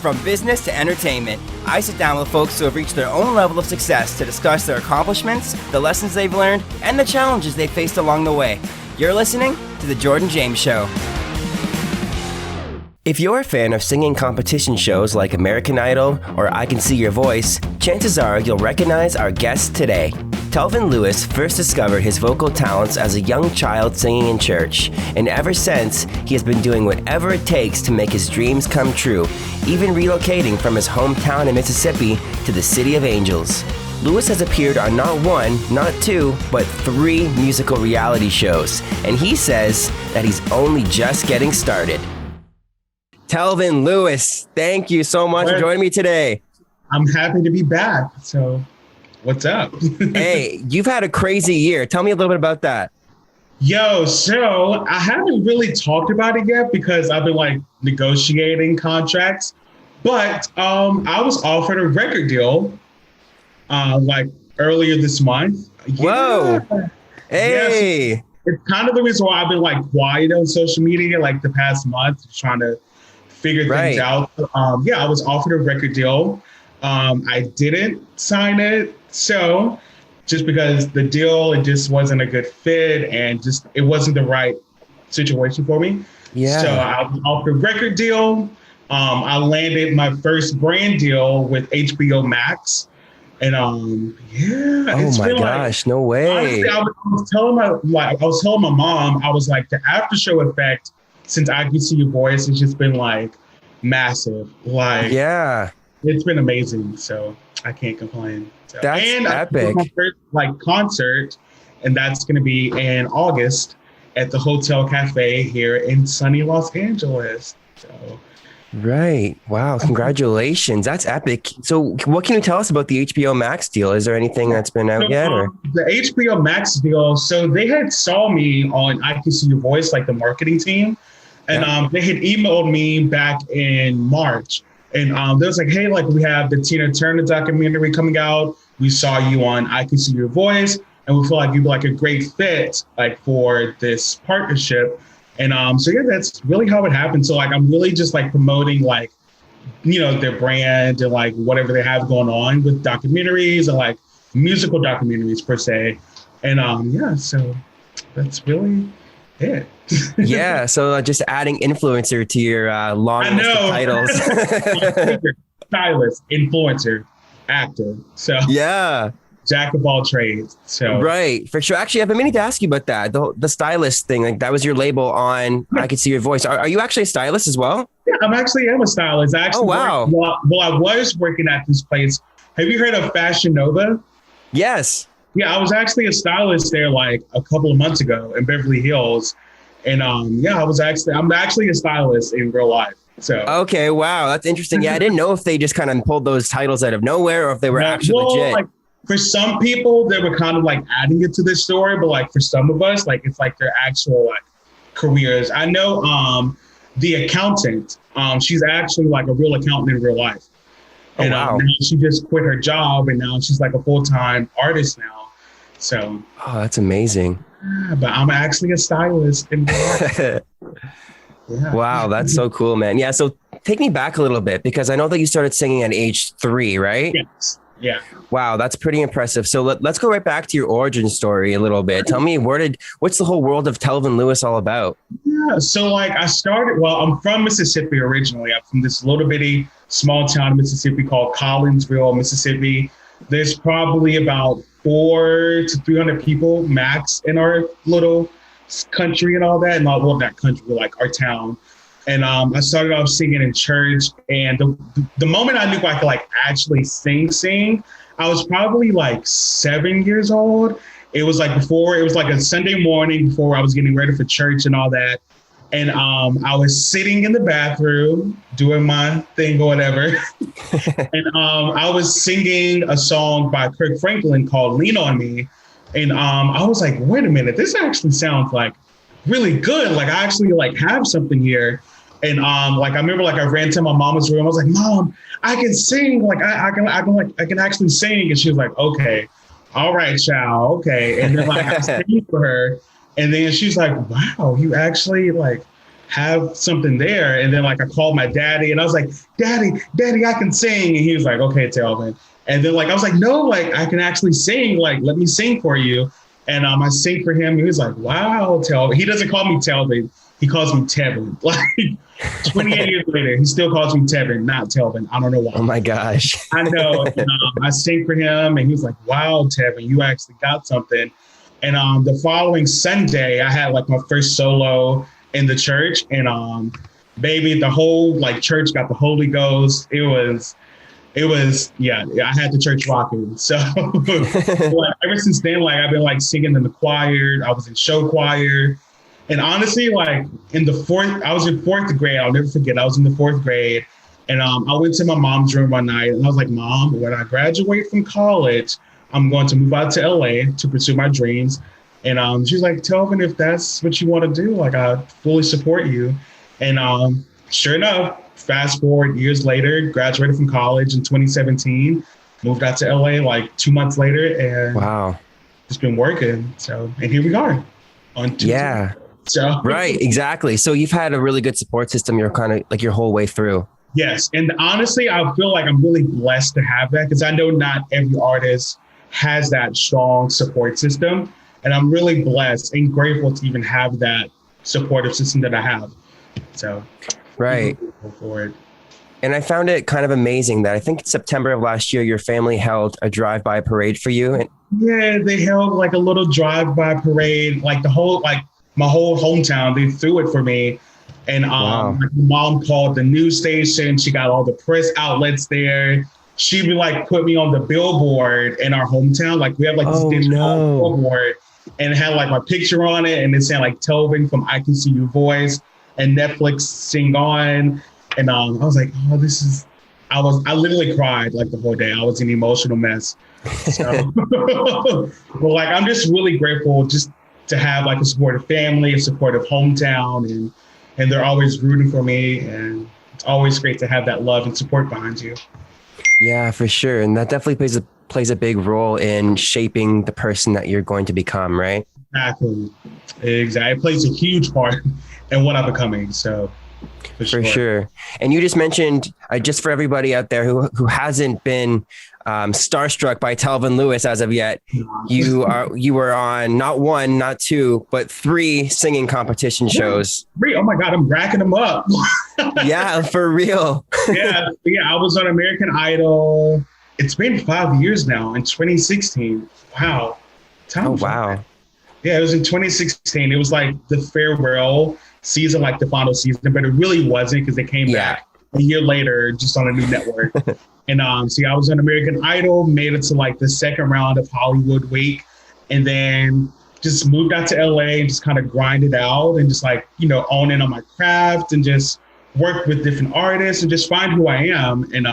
From business to entertainment, I sit down with folks who have reached their own level of success to discuss their accomplishments, the lessons they've learned, and the challenges they faced along the way. You're listening to The Jordan James Show. If you're a fan of singing competition shows like American Idol or I Can See Your Voice, chances are you'll recognize our guest today. Telvin Lewis first discovered his vocal talents as a young child singing in church, and ever since, he has been doing whatever it takes to make his dreams come true, even relocating from his hometown in Mississippi to the City of Angels. Lewis has appeared on not one, not two, but 3 musical reality shows, and he says that he's only just getting started. Telvin Lewis, thank you so much for joining me today. I'm happy to be back. So, what's up? Hey, you've had a crazy year. Tell me a little bit about that. So I haven't really talked about it yet because I've been negotiating contracts. But I was offered a record deal earlier this month. Whoa. Yeah. Hey. Yes. It's kind of the reason why I've been quiet on social media the past month, trying to figure things out. I was offered a record deal. I didn't sign it. So just because the deal, it just wasn't a good fit and just, it wasn't the right situation for me. Yeah. So I was offered a record deal. I landed my first brand deal with HBO Max. And oh my gosh, no way. Honestly, I was telling my mom, I was like, the after show effect since I Can See Your Voice has just been massive. It's been amazing. So I can't complain. So, that's epic. My first concert, and that's going to be in August at the Hotel Cafe here in sunny Los Angeles. So. Right. Wow. Congratulations. That's epic. So what can you tell us about the HBO Max deal? Is there anything that's been out yet? Or? The HBO Max deal. So they had saw me on I Can See Your Voice, the marketing team. And they had emailed me back in March. And they was hey, we have the Tina Turner documentary coming out. We saw you on I Can See Your Voice. And we feel like you'd be a great fit for this partnership. And that's really how it happened. So I'm really just promoting their brand and whatever they have going on with documentaries and musical documentaries per se. And so that's really it. Yeah. So just adding influencer to your long list of titles. Stylist, influencer, actor. So yeah. Jack of all trades. So right, for sure. Actually, I've been meaning to ask you about that. The stylist thing, that was your label on I Can See Your Voice. Are you actually a stylist as well? Yeah, I'm a stylist. I actually wow. I was working at this place. Have you heard of Fashion Nova? Yes. Yeah, I was actually a stylist there a couple of months ago in Beverly Hills. And I'm actually a stylist in real life. So okay, wow, that's interesting. Yeah, I didn't know if they just kind of pulled those titles out of nowhere or if they were actually legit. For some people, they were kind of adding it to this story, but for some of us, it's their actual careers. I know the accountant, she's actually a real accountant in real life. And wow. Now she just quit her job and now she's a full-time artist now. So that's amazing. Yeah, but I'm actually a stylist in real life. Yeah. Wow, that's so cool, man. Yeah, so take me back a little bit because I know that you started singing at age 3, right? Yes. Yeah. Wow, that's pretty impressive. So let's go right back to your origin story a little bit. Tell me, what's the whole world of Telvin Lewis all about? Yeah, so I started, I'm from Mississippi originally. I'm from this little bitty small town in Mississippi called Collinsville, Mississippi. There's probably about 400 to 300 people max in our little country and all that. And not country, but our town. And I started off singing in church. And the moment I knew I could actually sing, I was probably 7 years old. It was before, it was a Sunday morning before I was getting ready for church and all that. And I was sitting in the bathroom doing my thing or whatever. And I was singing a song by Kirk Franklin called Lean On Me. And I was wait a minute, this actually sounds really good. I actually have something here. And I remember I ran to my mama's room. I was like, Mom, I can sing. I can actually sing. And she was like, okay, all right, child. Okay. And then I sang for her. And then she's like, wow, you actually have something there. And then like I called my daddy and I was like, daddy, I can sing. And he was like, okay, Telvin. And then like, I was like, no, like I can actually sing. Like, let me sing for you. And I sing for him. He was like, wow, Telvin. He doesn't call me Telvin. He calls me Tevin. Like 28 years later, he still calls me Tevin, not Telvin. I don't know why. Oh my gosh. I know. And, I sing for him and he was like, wow, Tevin, you actually got something. And the following Sunday, I had like my first solo in the church, and baby, the whole like church got the Holy Ghost. It was, yeah, I had the church rocking. So like, ever since then, like I've been like singing in the choir. I was in show choir. And honestly, like I was in fourth grade. I'll never forget. I was in the fourth grade, and I went to my mom's room one night, and I was like, Mom, when I graduate from college, I'm going to move out to LA to pursue my dreams. And she's like, Telvin, if that's what you want to do, like I fully support you. And sure enough, fast forward years later, graduated from college in 2017, moved out to LA like 2 months later, and wow, just been working. So, and here we are on Tuesday. Yeah. So right, exactly. So you've had a really good support system. You're kind of like your whole way through. Yes. And honestly, I feel like I'm really blessed to have that, because I know not every artist has that strong support system. And I'm really blessed and grateful to even have that supportive system that I have. So right. I'm for it. And I found it kind of amazing that I think in September of last year, your family held a drive-by parade for you. And yeah, they held like a little drive-by parade, like my whole hometown, they threw it for me. And wow. my mom called the news station. She got all the press outlets there. She would like put me on the billboard in our hometown. Like we have like this digital billboard, and it had like my picture on it, and it said like Telvin from I Can See Your Voice and Netflix Sing On. And I was like, oh, I literally cried like the whole day. I was an emotional mess. So, but like, I'm just really grateful just to have like a supportive family, a supportive hometown, and they're always rooting for me. And it's always great to have that love and support behind you. Yeah, for sure. And that definitely plays a big role in shaping the person that you're going to become, right? Exactly. It plays a huge part in what I'm becoming. So for sure. And you just mentioned, just for everybody out there who hasn't been starstruck by Telvin Lewis as of yet, you were on not one, not two, but 3 singing competition shows. 3? Oh my God, I'm racking them up. Yeah, for real. Yeah, I was on American Idol. It's been 5 years now, in 2016. Wow. Wow. Yeah, it was in 2016. It was like the farewell season, like the final season, but it really wasn't, because they came back a year later just on a new network. And I was on American Idol, made it to like the second round of Hollywood Week, and then just moved out to LA and just kind of grinded out and just like, own in on my craft and just work with different artists and just find who I am. And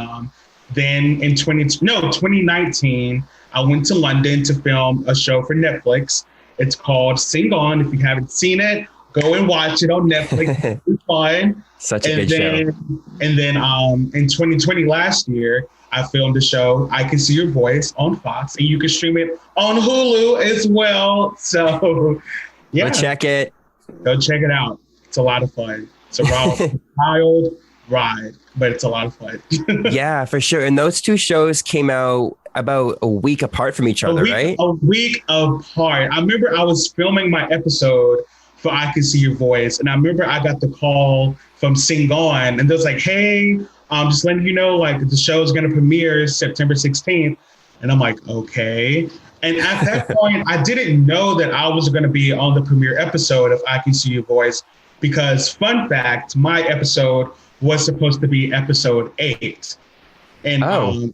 then in 2019, I went to London to film a show for Netflix. It's called Sing On. If you haven't seen it, go and watch it on Netflix. It's fun. Such a good show. And then in 2020, last year, I filmed a show, I Can See Your Voice, on Fox, and you can stream it on Hulu as well. So, yeah. Go check it. Go check it out. It's a lot of fun. It's a wild ride, but it's a lot of fun. Yeah, for sure. And those 2 shows came out about a week apart from each other, right? A week apart. I remember I was filming my episode for I Can See Your Voice, and I remember I got the call from Sing On, and they was like, hey, I'm just letting you know, like, the show is going to premiere September 16th. And I'm like, okay. And at that point, I didn't know that I was going to be on the premiere episode of I Can See Your Voice, because fun fact, my episode was supposed to be episode 8. And so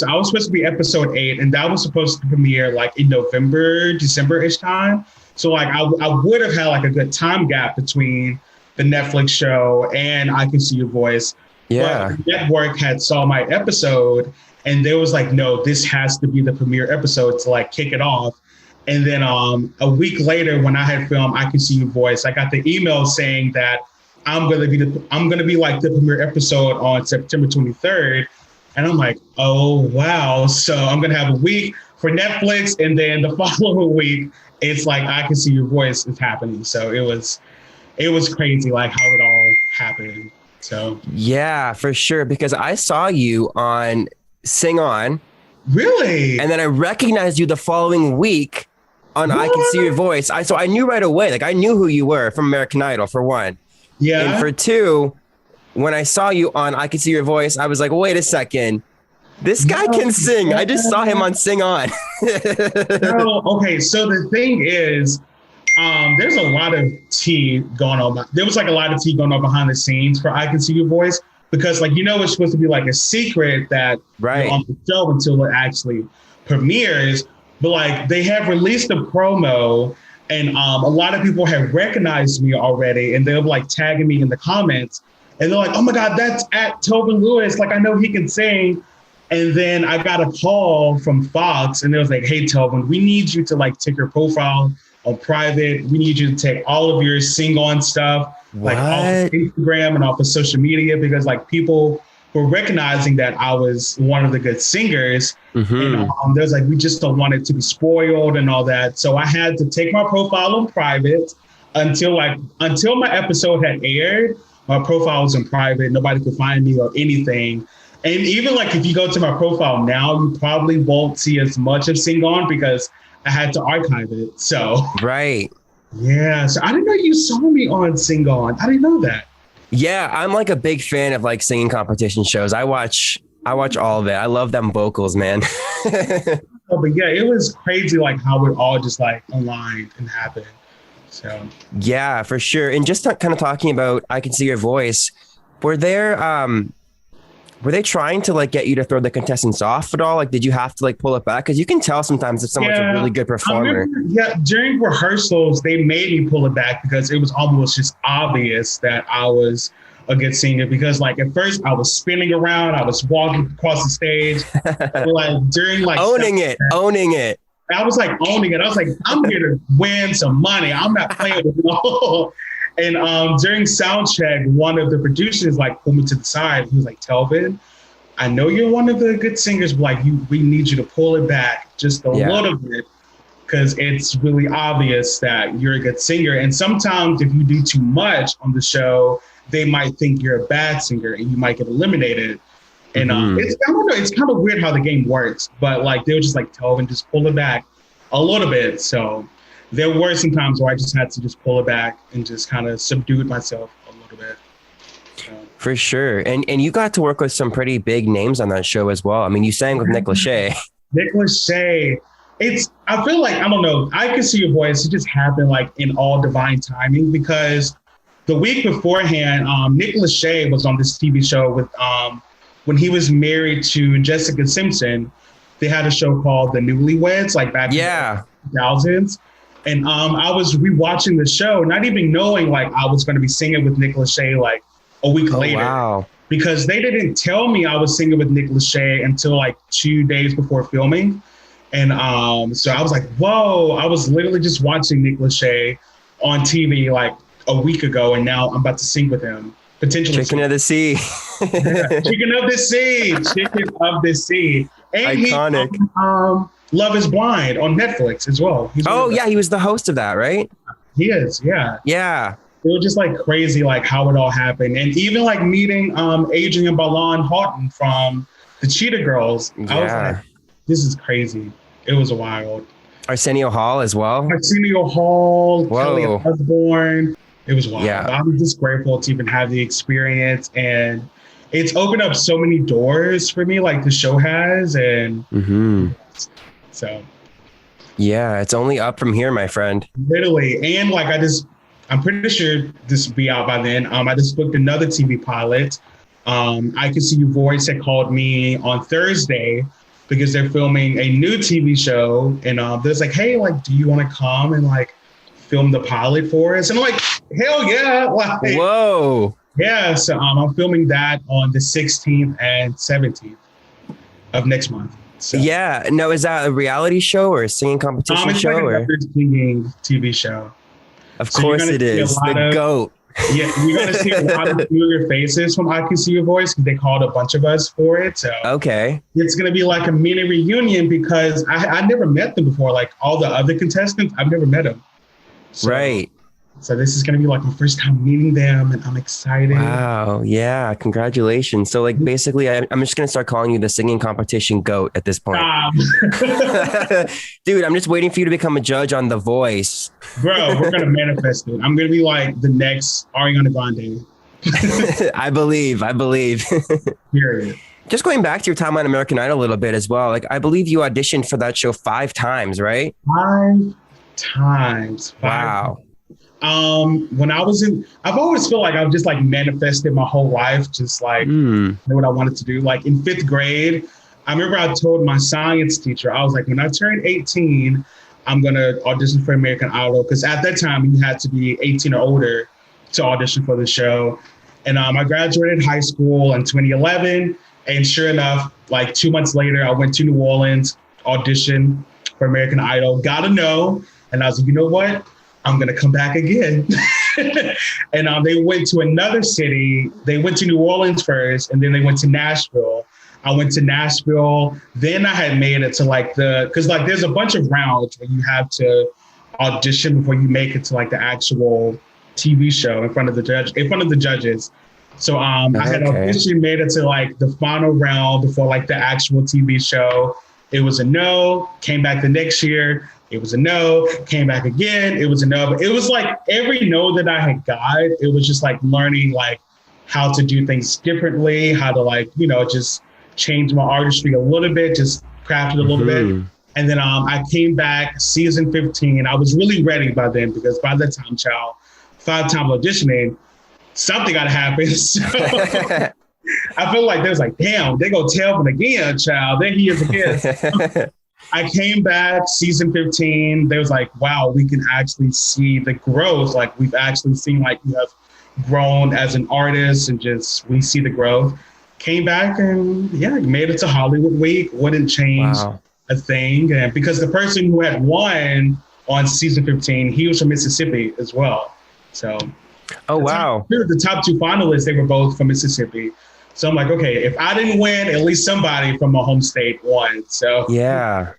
I was supposed to be episode 8, and that was supposed to premiere like in November, December-ish time. So like I would have had like a good time gap between the Netflix show and I Can See Your Voice. Yeah. But the network had saw my episode, and they was like, no, this has to be the premiere episode to like kick it off. And then a week later, when I had filmed I Can See Your Voice, I got the email saying that I'm gonna be like the premiere episode on September 23rd. And I'm like, oh wow. So I'm gonna have a week for Netflix, and then the following week, it's like I Can See Your Voice is happening. So it was it was crazy, like how it all happened. So Yeah, for sure. Because I saw you on Sing On. really, And then I recognized you the following week on I Can See Your Voice. So I knew right away, like I knew who you were from American Idol for one. yeah. And for two, when I saw you on I Can See Your Voice, I was like, wait a second. This guy can sing. I just saw him on Sing On. No, okay, so the thing is, there's a lot of tea going on. There was like a lot of tea going on behind the scenes for I Can See Your Voice because, like, it's supposed to be like a secret that Right. on the show until it actually premieres. But like, they have released a promo, and a lot of people have recognized me already, and they're like tagging me in the comments, and they're like, "Oh my God, that's at Telvin Lewis! Like, I know he can sing." And then I got a call from Fox, and they was like, "Hey, Telvin, we need you to like take your profile on private. We need you to take all of your sing on stuff, like off of Instagram and off of social media, because like people were recognizing that I was one of the good singers." And there's like, we just don't want it to be spoiled and all that. So I had to take my profile on private until my episode had aired. My profile was in private. Nobody could find me or anything. And even like if you go to my profile now, you probably won't see as much of Sing On because I had to archive it. So Right. yeah. So I didn't know you saw me on Sing On. I didn't know that. Yeah, I'm like a big fan of like singing competition shows. I watch all of it. I love them vocals, man. But yeah, it was crazy like how it all just like aligned and happened. So Yeah, for sure. And just kind of talking about I Can See Your Voice, were they trying to like get you to throw the contestants off at all? Like, did you have to like pull it back? Because you can tell sometimes if someone's a really good performer. During rehearsals, they made me pull it back because it was almost just obvious that I was a good singer. Because like at first I was spinning around, I was walking across the stage, like during like owning it. I was like owning it. I was like, I'm here to win some money. I'm not playing with you all. And during sound check, one of the producers like pulled me to the side. He was like, "Telvin, I know you're one of the good singers, but like we need you to pull it back just a little bit because it's really obvious that you're a good singer. And sometimes if you do too much on the show, they might think you're a bad singer and you might get eliminated." And I don't know, it's kind of weird how the game works, but like they were just like, "Telvin, just pull it back a little bit." So there were some times where I just had to just pull it back and just kind of subdue myself a little bit. So. For sure. And you got to work with some pretty big names on that show as well. I mean, you sang with Nick Lachey. Nick Lachey. I feel like, I don't know, I Can See Your Voice. It just happened like in all divine timing because the week beforehand, Nick Lachey was on this TV show with, when he was married to Jessica Simpson, they had a show called The Newlyweds, like back in the 2000s. And I was rewatching the show, not even knowing like I was going to be singing with Nick Lachey like a week later. Wow. Because they didn't tell me I was singing with Nick Lachey until like 2 days before filming. And so I was like, whoa, I was literally just watching Nick Lachey on TV like a week ago. And now I'm about to sing with him. Potentially. Chicken of the Sea. Chicken of the Sea. Chicken of the Sea. And iconic. Love is Blind on Netflix as well. He was the host of that, right? He is, yeah. Yeah. It was just like crazy, like how it all happened. And even like meeting Adrienne Bailon Houghton from the Cheetah Girls. Yeah. I was like, this is crazy. It was wild. Arsenio Hall as well. Arsenio Hall, Kelly Osbourne. It was wild. Yeah. I'm just grateful to even have the experience. And it's opened up so many doors for me, like the show has. And so, yeah, it's only up from here, my friend. Literally. And like, I'm pretty sure this will be out by then. I just booked another TV pilot. I Can See Your Voice had called me on Thursday because they're filming a new TV show. And they're like, "Hey, like, do you want to come and like film the pilot for us?" And I'm like, hell yeah. Like, whoa. Yeah. So I'm filming that on the 16th and 17th of next month. So. Yeah. No, is that a reality show or a singing competition show? It's like a singing TV show. Of course it is. The GOAT. Yeah, you're going to see a lot of familiar faces from I Can See Your Voice because they called a bunch of us for it. So okay. It's going to be like a mini reunion because I never met them before. Like all the other contestants, I've never met them. So, right. So this is going to be like my first time meeting them, and I'm excited. Wow. Yeah. Congratulations. So like basically I'm just going to start calling you the singing competition GOAT at this point. Dude, I'm just waiting for you to become a judge on The Voice. Bro, we're going to manifest it. I'm going to be like the next Ariana Grande. I believe. Period. Just going back to your time on American Idol a little bit as well. Like I believe you auditioned for that show 5 times, right? 5 times. Wow. When I've always felt like I've just like manifested my whole life, just like know what I wanted to do. Like in 5th grade, I remember I told my science teacher, I was like, when I turn 18, I'm going to audition for American Idol. Because at that time, you had to be 18 or older to audition for the show. And I graduated high school in 2011. And sure enough, like 2 months later, I went to New Orleans, auditioned for American Idol, got a no. And I was like, you know what? I'm going to come back again. And they went to another city. They went to New Orleans first, and then they went to Nashville. I went to Nashville. Then I had made it to like because like there's a bunch of rounds where you have to audition before you make it to like the actual TV show in front of the judges. So I had officially made it to like the final round before like the actual TV show. It was a no, came back the next year. It was a no, came back again. It was a no. But it was like every no that I had got, it was just like learning like how to do things differently, how to like, just change my artistry a little bit, just craft it a little bit. And then I came back season 15. I was really ready by then because by that time, 5 times auditioning, something got to happen. So I feel like there's like, damn, they go Telvin again, child. There he is again. I came back season 15. They was like, wow, we can actually see the growth. Like we've actually seen like you have grown as an artist and just we see the growth. Came back and made it to Hollywood Week. Wouldn't change a thing. And because the person who had won on season 15, he was from Mississippi as well. So the top 2 finalists, they were both from Mississippi. So I'm like, okay, if I didn't win, at least somebody from my home state won. So yeah.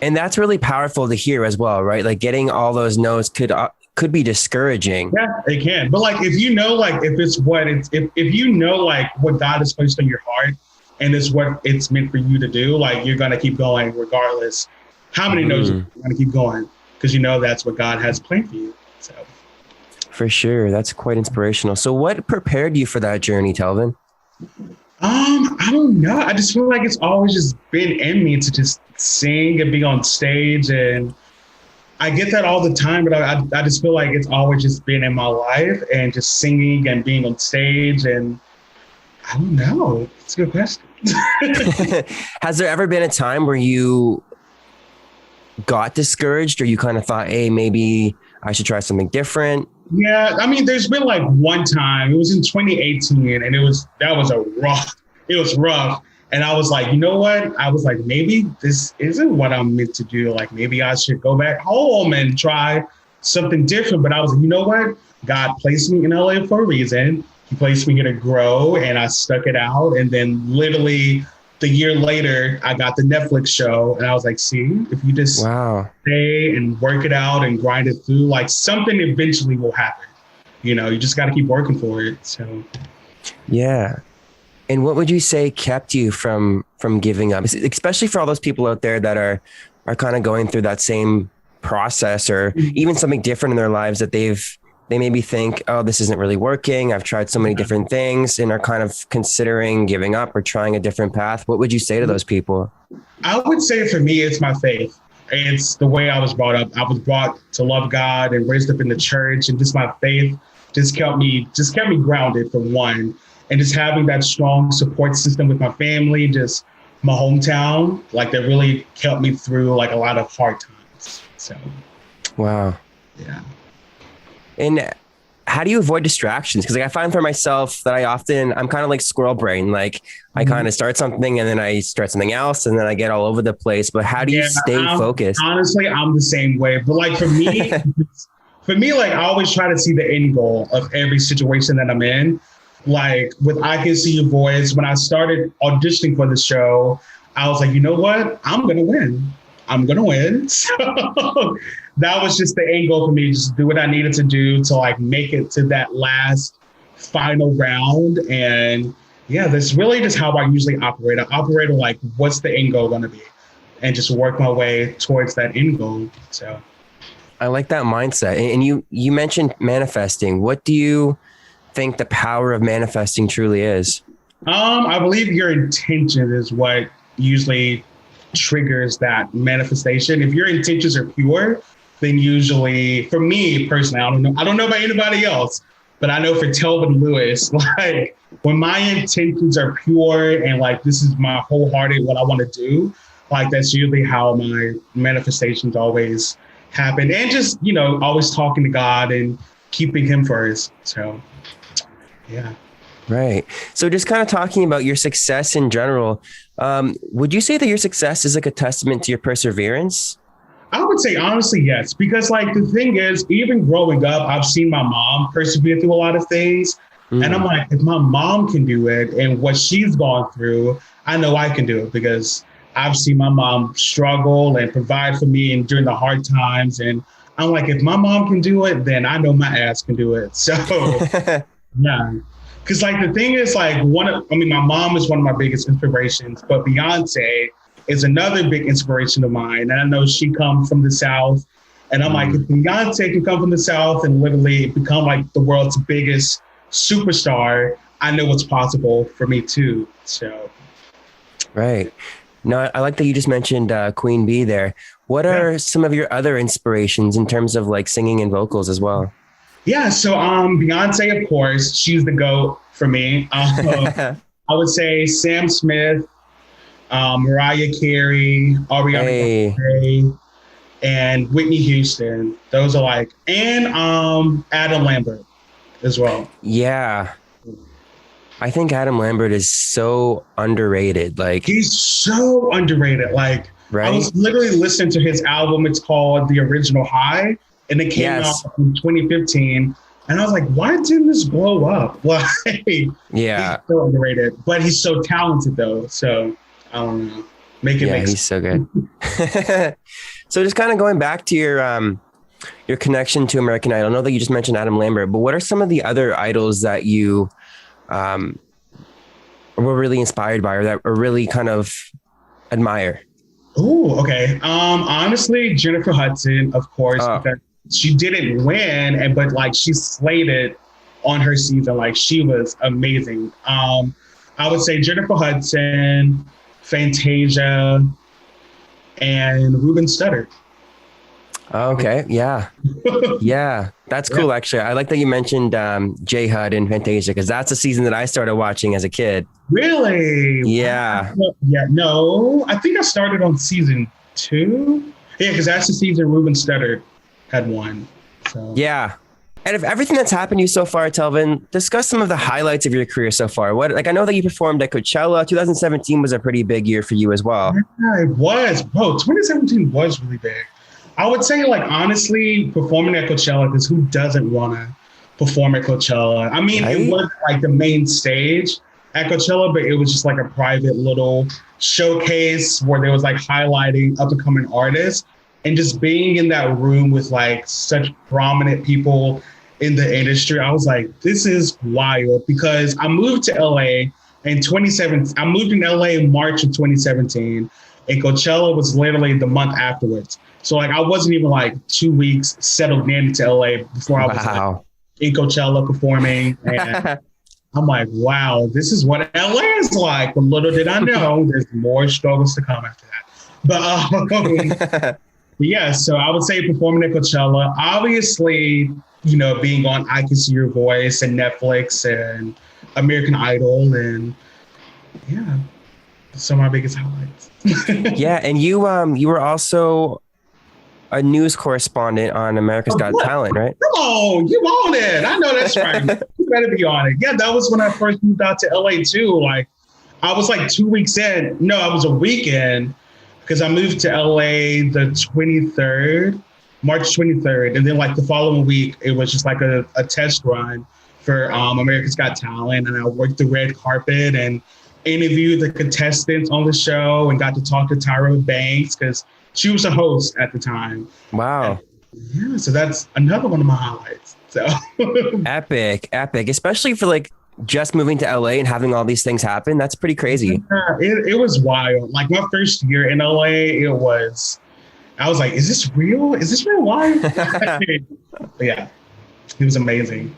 And that's really powerful to hear as well, right? Like getting all those no's could be discouraging. Yeah, it can. But like, if you know, like if you know, like what God has placed in your heart and it's what it's meant for you to do, like you're going to keep going regardless how many no's you're going to keep going because you know that's what God has planned for you. So. For sure. That's quite inspirational. So what prepared you for that journey, Telvin? I don't know. I just feel like it's always just been in me to just sing and be on stage. And I get that all the time, but I just feel like it's always just been in my life and just singing and being on stage. And I don't know. It's a good question. Has there ever been a time where you got discouraged or you kind of thought, hey, maybe I should try something different? Yeah, I mean, there's been like one time, it was in 2018, and it was rough. And I was like, you know what? I was like, maybe this isn't what I'm meant to do. Like, maybe I should go back home and try something different. But I was like, you know what? God placed me in LA for a reason. He placed me here to grow, and I stuck it out. And then literally the year later, I got the Netflix show, and I was like, see, if you just stay and work it out and grind it through, like something eventually will happen. You just got to keep working for it. So, yeah. And what would you say kept you from giving up, especially for all those people out there that are kind of going through that same process or even something different in their lives that they maybe think, oh, this isn't really working. I've tried so many different things and are kind of considering giving up or trying a different path. What would you say to those people? I would say for me, it's my faith. It's the way I was brought up. I was brought to love God and raised up in the church, and just my faith just kept me grounded for one. And just having that strong support system with my family, just my hometown, like that really helped me through like a lot of hard times. So, wow. Yeah. And how do you avoid distractions? Because like I find for myself that I'm kind of like squirrel brain. Like I kind of start something and then I start something else and then I get all over the place. But how do you stay focused? Honestly, I'm the same way. But like for me, like I always try to see the end goal of every situation that I'm in. Like with I Can See Your Voice, when I started auditioning for the show, I was like, you know what? I'm going to win. So that was just the end goal for me, just do what I needed to do to like make it to that last final round. And yeah, that's really just how I usually operate. I operate on like, what's the end goal going to be? And just work my way towards that end goal. So I like that mindset. And you mentioned manifesting. What do you think the power of manifesting truly is? I believe your intention is what usually triggers that manifestation. If your intentions are pure, then usually, for me personally, I don't know about anybody else, but I know for Telvin Lewis, like when my intentions are pure and like this is my wholehearted what I want to do, like that's usually how my manifestations always happen. And just, always talking to God and keeping him first. So yeah. Right. So just kind of talking about your success in general, would you say that your success is like a testament to your perseverance? I would say honestly, yes, because like the thing is, even growing up, I've seen my mom persevere through a lot of things. And I'm like, if my mom can do it and what she's gone through, I know I can do it because I've seen my mom struggle and provide for me and during the hard times. And I'm like, if my mom can do it, then I know my ass can do it. So yeah. Because like the thing is like my mom is one of my biggest inspirations, but Beyonce is another big inspiration of mine. And I know she comes from the South. And I'm like, if Beyonce can come from the South and literally become like the world's biggest superstar, I know what's possible for me too. So. Right. No, I like that you just mentioned Queen Bee there. What are some of your other inspirations in terms of like singing and vocals as well? Yeah, so Beyonce, of course, she's the GOAT for me. I would say Sam Smith, Mariah Carey, Ariana Grande, and Whitney Houston. Those are like, and Adam Lambert as well. Yeah. I think Adam Lambert is so underrated. Like he's so underrated. Like I was literally listening to his album. It's called The Original High. And it came out in 2015. And I was like, why didn't this blow up? Like, he's so underrated. But he's so talented, though. So, I don't know. Make it make sense. He's so good. So just kind of going back to your connection to American Idol. I know that you just mentioned Adam Lambert, but what are some of the other idols that you were really inspired by or that are really kind of admire? Oh, okay. Honestly, Jennifer Hudson, of course, because she didn't win, but like she slayed it on her season. Like she was amazing. I would say Jennifer Hudson, Fantasia, and Ruben Studdard. Okay. Yeah. Yeah. That's cool. Actually, I like that you mentioned J Hud and Fantasia because that's a season that I started watching as a kid. Really? Yeah. Yeah. No, I think I started on season 2. Yeah, because that's the season Ruben Studdard had won. So. Yeah. And of everything that's happened to you so far, Telvin, discuss some of the highlights of your career so far. I know that you performed at Coachella. 2017 was a pretty big year for you as well. Yeah, it was. Bro, 2017 was really big. I would say, like, honestly, performing at Coachella, because who doesn't want to perform at Coachella? I mean, It wasn't like the main stage at Coachella, but it was just like a private little showcase where they was like highlighting up and coming artists. And just being in that room with like such prominent people in the industry, I was like, this is wild because I moved to LA in 2017. I moved in LA in March of 2017 and Coachella was literally the month afterwards. So like, I wasn't even like 2 weeks settled into LA before I was like, in Coachella performing. And I'm like, wow, this is what LA is like. But little did I know, there's more struggles to come after that. But yeah, so I would say performing at Coachella, obviously, being on I Can See Your Voice and Netflix and American Idol. And yeah, some of my biggest highlights. Yeah. And you were also a news correspondent on America's Got Talent, right? Come on, you on it. I know that's right. You better be on it. Yeah, that was when I first moved out to LA too. Like I was like 2 weeks in. No, I was a weekend because I moved to LA the 23rd, March 23rd. And then like the following week, it was just like a test run for America's Got Talent. And I worked the red carpet and interviewed the contestants on the show and got to talk to Tyra Banks because she was a host at the time. Wow. Yeah, so that's another one of my highlights. So Epic, epic, especially for like just moving to LA and having all these things happen. That's pretty crazy. yeah, it was wild. Like my first year in LA, I was like, is this real? Is this real life? Yeah, it was amazing.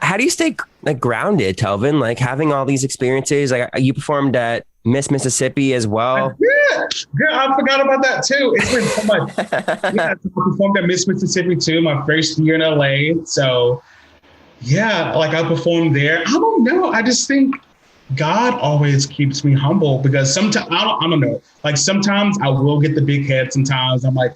How do you stay like grounded, Telvin? Like having all these experiences, like you performed at Miss Mississippi as well. Yeah, girl, I forgot about that too. It's been so much. Yeah, so I performed at Miss Mississippi too, my first year in LA. So yeah, like I performed there. I don't know. I just think God always keeps me humble because sometimes I don't know. Like sometimes I will get the big head. Sometimes I'm like,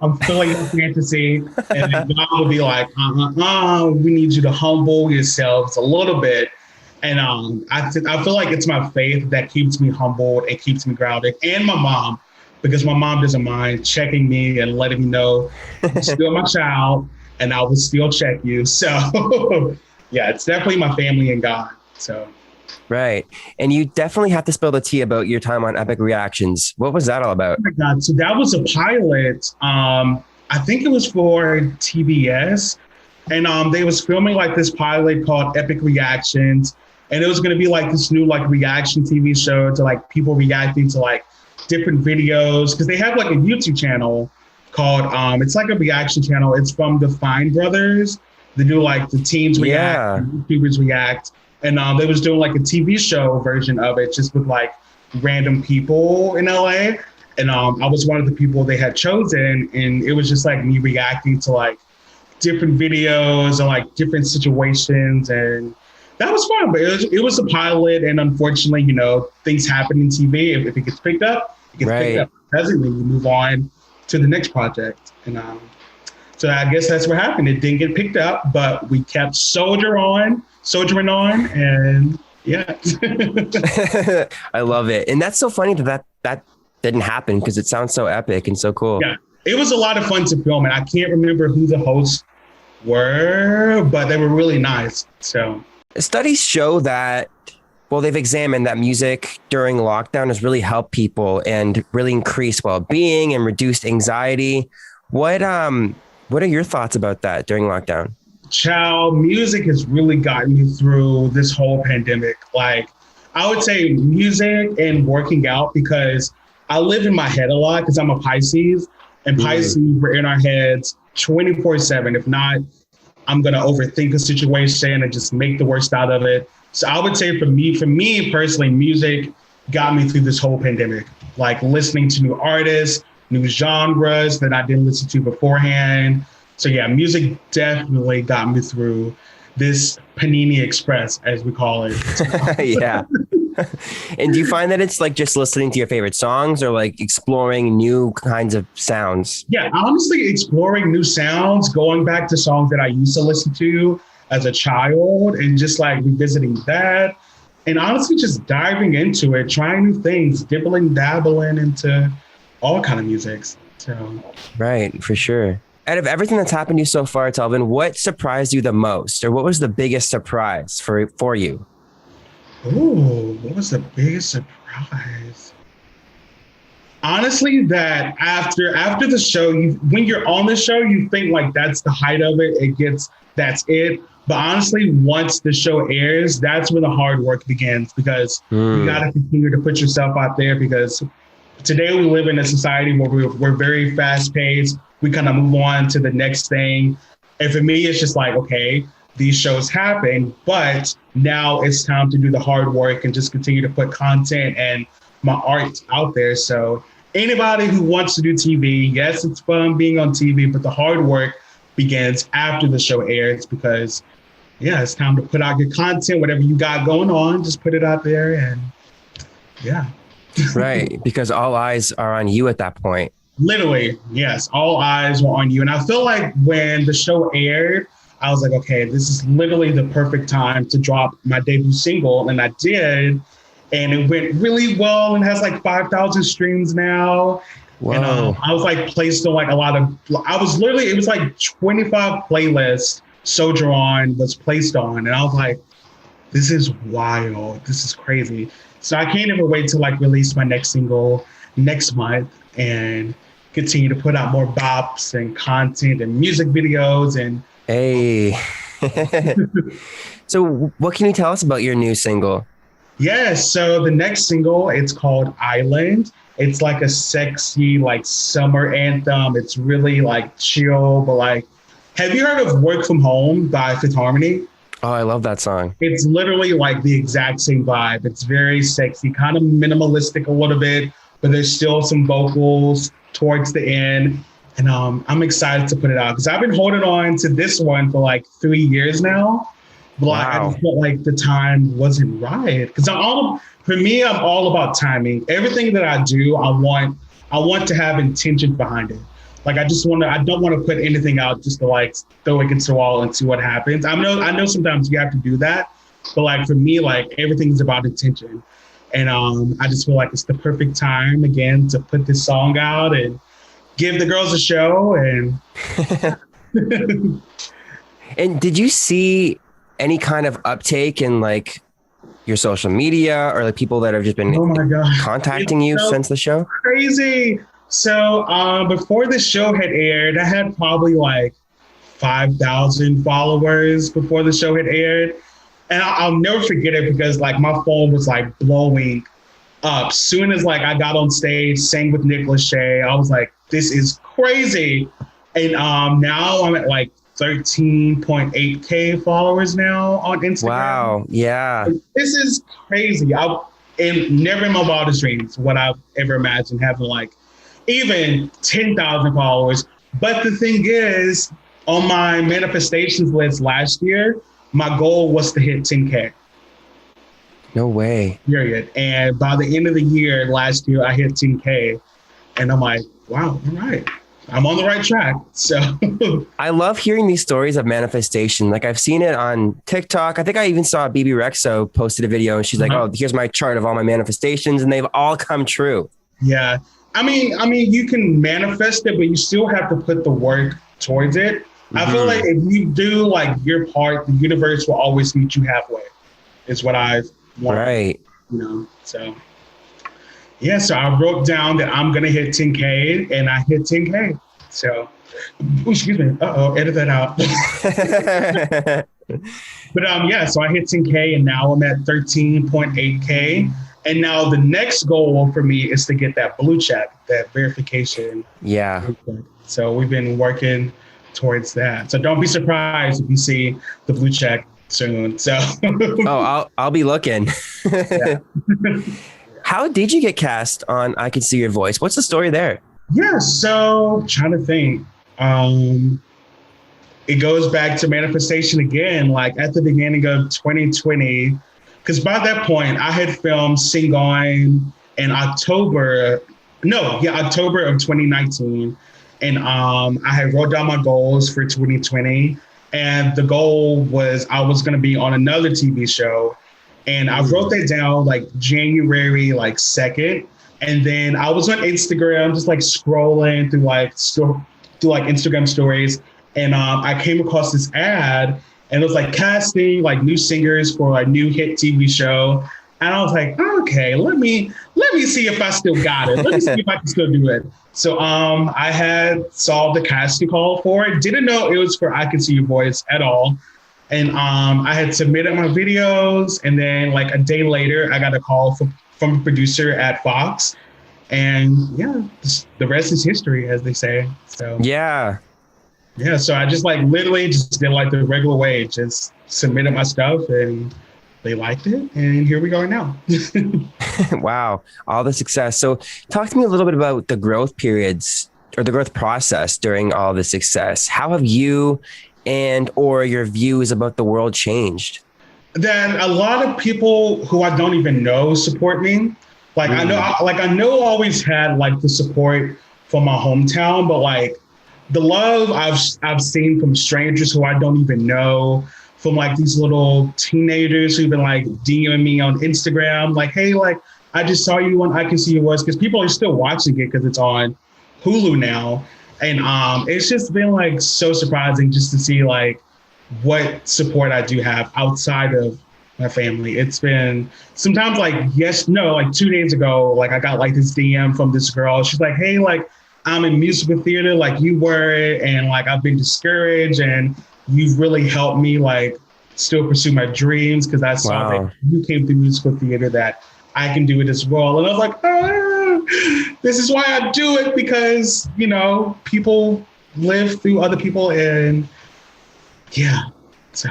I'm feeling a fantasy, and then God will be like, we need you to humble yourselves a little bit. And I feel like it's my faith that keeps me humbled and keeps me grounded, and my mom, because my mom doesn't mind checking me and letting me know you're still my child, and I will still check you. So yeah, it's definitely my family and God. So. Right. And you definitely have to spill the tea about your time on Epic Reactions. What was that all about? Oh my God. So that was a pilot. I think it was for TBS. And they was filming like this pilot called Epic Reactions. And it was going to be like this new like reaction TV show to like people reacting to like different videos. Because they have like a YouTube channel called, it's like a reaction channel. It's from the Fine Brothers. They do like the teens react, YouTubers react. And they was doing like a TV show version of it, just with like random people in LA. And I was one of the people they had chosen. And it was just like me reacting to like different videos and like different situations. And that was fun, but it was a pilot. And unfortunately, you know, things happen in TV. If it gets picked up, it gets picked up. Doesn't mean we move on to the next project. And so I guess that's what happened. It didn't get picked up, but we kept soldiering on, and yeah. I love it. And that's so funny that didn't happen because it sounds so epic and so cool. Yeah, it was a lot of fun to film, and I can't remember who the hosts were, but they were really nice. So studies show that, well, they've examined that music during lockdown has really helped people and really increased well-being and reduced anxiety. What are your thoughts about that during lockdown? Child, music has really gotten me through this whole pandemic. Like, I would say music and working out, because I live in my head a lot because I'm a Pisces, and Pisces, we're in our heads 24/7. If not, I'm going to overthink a situation and just make the worst out of it. So I would say for me personally, music got me through this whole pandemic. Like listening to new artists, new genres that I didn't listen to beforehand. So yeah, music definitely got me through this Panini Express, as we call it. Yeah. And do you find that it's like just listening to your favorite songs or like exploring new kinds of sounds? Yeah, honestly, exploring new sounds, going back to songs that I used to listen to as a child and just like revisiting that. And honestly, just diving into it, trying new things, dabbling into all kind of musics. So. Right, for sure. Out of everything that's happened to you so far, Telvin, what surprised you the most, or what was the biggest surprise for you? Ooh, what was the biggest surprise? Honestly, that after the show, when you're on the show, you think like that's the height of it. That's it. But honestly, once the show airs, that's when the hard work begins, because you got to continue to put yourself out there, because today we live in a society where we're very fast paced. We kind of move on to the next thing. And for me, it's just like, okay, these shows happen, but now it's time to do the hard work and just continue to put content and my art out there. So anybody who wants to do TV, yes, it's fun being on TV, but the hard work begins after the show airs, because yeah, it's time to put out your content, whatever you got going on, just put it out there. And yeah. Right. Because all eyes are on you at that point. Literally, yes, all eyes were on you. And I feel like when the show aired, I was like, okay, this is literally the perfect time to drop my debut single. And I did. And it went really well and has like 5,000 streams now. Whoa. And I was like placed on like it was like 25 playlists Soldier On was placed on. And I was like, this is wild. This is crazy. So I can't even wait to like release my next single next month. And continue to put out more bops and content and music videos. And Hey. So what can you tell us about your new single? yes, so the next single, it's called Island. It's like a sexy, like summer anthem. It's really like chill, but like, have you heard of Work From Home by Fifth Harmony? Oh, I love that song. It's literally like the exact same vibe. It's very sexy, kind of minimalistic a little bit, but there's still some vocals towards the end. And I'm excited to put it out because I've been holding on to this one for like 3 years now. But like, I Wow. just felt like the time wasn't right. Because for me, I'm all about timing. Everything that I do, I want to have intention behind it. Like I don't want to put anything out just to like throw it against the wall and see what happens. I know sometimes you have to do that, but like for me, like everything's about intention. And I just feel like it's the perfect time again to put this song out and give the girls a show. And And did you see any kind of uptake in like your social media or like people that have just been oh my God, contacting you since the show? crazy. So before the show had aired, I had probably like 5,000 followers before the show had aired. And I'll never forget it because like my phone was like blowing up. Soon as like I got on stage, sang with Nick Lachey, I was like, this is crazy. And now I'm at like 13.8K followers now on Instagram. Wow. Yeah. This is crazy. And never in my wildest dreams would I've ever imagined having like even 10,000 followers. But the thing is, on my manifestations list last year, my goal was to hit 10K. No way. Period. And by the end of the year, last year, I hit 10K. And I'm like, wow, all right. I'm on the right track. So I love hearing these stories of manifestation. Like I've seen it on TikTok. I think I even saw BB Rexo posted a video and she's like, oh, here's my chart of all my manifestations and they've all come true. yeah. I mean, you can manifest it, but you still have to put the work towards it. I feel like if you do like your part, the universe will always meet you halfway. Is what I've learned. Right. You know, so yeah. So I wrote down that I'm gonna hit 10K, and I hit 10K. So, excuse me. Edit that out. But yeah. So I hit 10K, and now I'm at 13.8K. And now the next goal for me is to get that blue check, that verification. Yeah. So we've been working towards that. So don't be surprised if you see the blue check soon. So I'll be looking. How did you get cast on I Can See Your Voice? What's the story there? Yeah, so trying to think. It goes back to manifestation again, like at the beginning of 2020, because by that point I had filmed Sing On in October of 2019. And I had wrote down my goals for 2020. And the goal was I was going to be on another TV show. And I wrote that down like January 2nd. And then I was on Instagram, just like scrolling through like Instagram stories. And I came across this ad and it was like casting like new singers for a new hit TV show. And I was like, okay, let me see if I still got it. Let me see if I can still do it. So I had saw the casting call for it. Didn't know it was for I Can See Your Voice at all. And I had submitted my videos. And then like a day later, I got a call from a producer at Fox. And yeah, the rest is history, as they say. So yeah. So I just like literally just did like the regular way, just submitted my stuff and they liked it, and here we are now. Wow, all the success. So talk to me a little bit about the growth periods or the growth process during all the success. How have you and or your views about the world changed? Then a lot of people who I don't even know support me. Like I know I always had like the support from my hometown, but like the love I've seen from strangers who I don't even know, from like these little teenagers who've been like DMing me on Instagram, like, hey, like I just saw you on I Can See Your Voice, because people are still watching it because it's on Hulu now. And it's just been like so surprising just to see like what support I do have outside of my family. It's been sometimes like, like 2 days ago, like I got like this DM from this girl. She's like, hey, like I'm in musical theater like you were, and like I've been discouraged, and you've really helped me like still pursue my dreams because I saw that you came through musical theater that I can do it as well. And I was like, this is why I do it, because, you know, people live through other people, and yeah, so.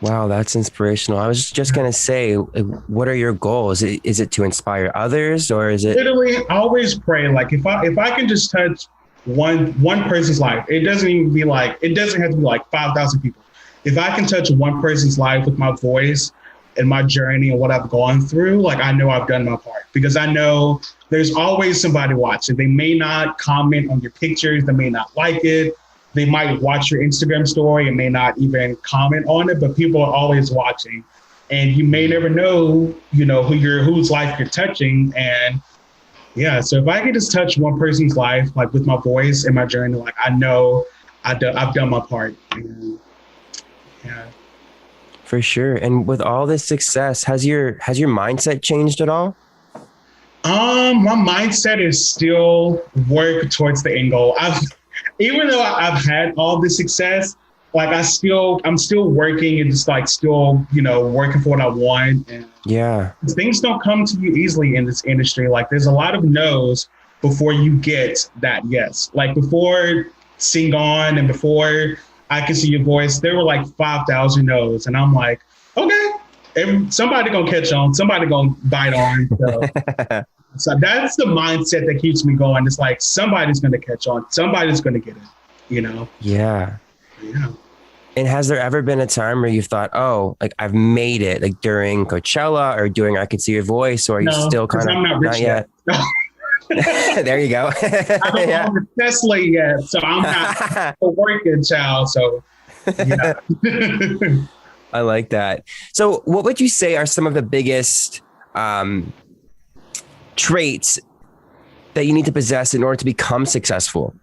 Wow, that's inspirational. I was just going to say, what are your goals? Is it to inspire others, or is it? Literally, I always pray, like if I can just touch one person's life, it doesn't have to be like 5,000 people. If I can touch one person's life with my voice and my journey and what I've gone through, like I know I've done my part, because I know there's always somebody watching. They may not comment on your pictures, they may not like it. They might watch your Instagram story and may not even comment on it, but people are always watching. And you may never know, you know, whose life you're touching. And yeah, so if I can just touch one person's life, like with my voice and my journey, like I know I've done my part. And, yeah. For sure. And with all this success, has your mindset changed at all? My mindset is still work towards the end goal. Even though I've had all this success, like I'm still working and just like still, you know, working for what I want. And yeah, things don't come to you easily in this industry. Like there's a lot of no's before you get that yes. Like before Sing On and before I Can See Your Voice, there were like 5,000 no's. And I'm like, okay, somebody gonna catch on, somebody gonna bite on. So. So that's the mindset that keeps me going. It's like somebody's going to catch on. Somebody's going to get it, you know? Yeah. Yeah. And has there ever been a time where you've thought, oh, like I've made it, like during Coachella or doing I Could See Your Voice, or are you still kind of I'm not rich yet? There you go. I don't own a Tesla yet, so I'm not a working child. So, yeah. I like that. So what would you say are some of the biggest traits that you need to possess in order to become successful?